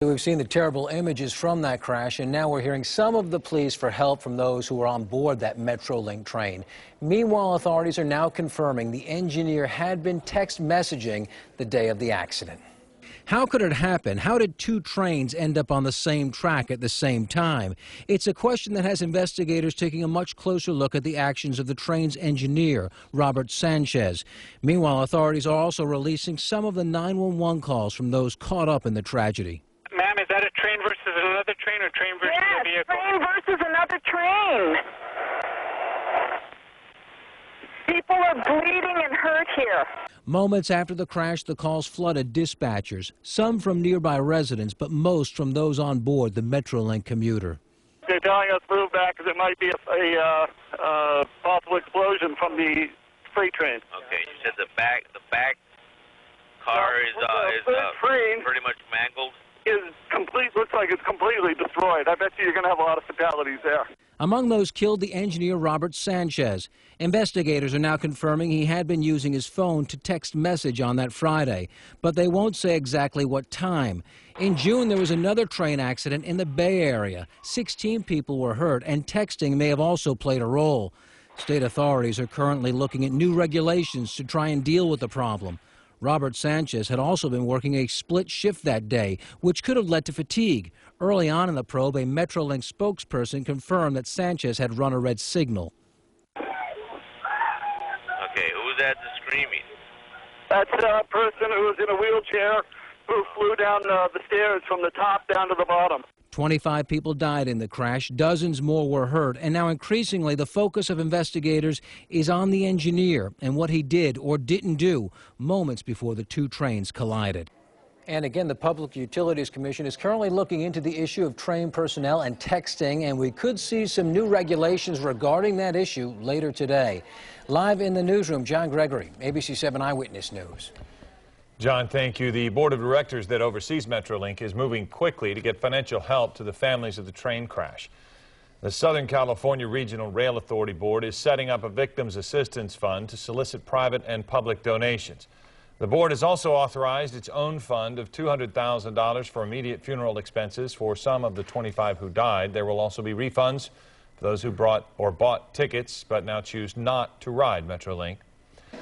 We've seen the terrible images from that crash, and now we're hearing some of the pleas for help from those who were on board that Metrolink train. Meanwhile, authorities are now confirming the engineer had been text messaging the day of the accident. How could it happen? How did two trains end up on the same track at the same time? It's a question that has investigators taking a much closer look at the actions of the train's engineer, Robert Sanchez. Meanwhile, authorities are also releasing some of the 911 calls from those caught up in the tragedy. Ma'am, is that a train versus another train or train versus a vehicle? Yes, train versus another train. People are bleeding and hurt here. Moments after the crash, the calls flooded dispatchers, some from nearby residents, but most from those on board the Metrolink commuter. They're telling us move back because it might be a possible explosion from the freight train. Okay, you said the back car is pretty much mangled. Looks like it's completely destroyed. I bet you're going to have a lot of fatalities there. Among those killed, the engineer Robert Sanchez. Investigators are now confirming he had been using his phone to text message on that Friday, but they won't say exactly what time. In June, there was another train accident in the Bay Area. 16 people were hurt, and texting may have also played a role. State authorities are currently looking at new regulations to try and deal with the problem. Robert Sanchez had also been working a split shift that day, which could have led to fatigue. Early on in the probe, a Metrolink spokesperson confirmed that Sanchez had run a red signal. Okay, who was that screaming? That's a person who was in a wheelchair who flew down the stairs from the top down to the bottom. 25 people died in the crash, dozens more were hurt, and now increasingly the focus of investigators is on the engineer and what he did or didn't do moments before the two trains collided. And again, the Public Utilities Commission is currently looking into the issue of train personnel and texting, and we could see some new regulations regarding that issue later today. Live in the newsroom, John Gregory, ABC 7 Eyewitness News. John, thank you. The board of directors that oversees Metrolink is moving quickly to get financial help to the families of the train crash. The Southern California Regional Rail Authority Board is setting up a victims assistance fund to solicit private and public donations. The board has also authorized its own fund of $200,000 for immediate funeral expenses for some of the 25 who died. There will also be refunds for those who bought tickets but now choose not to ride Metrolink.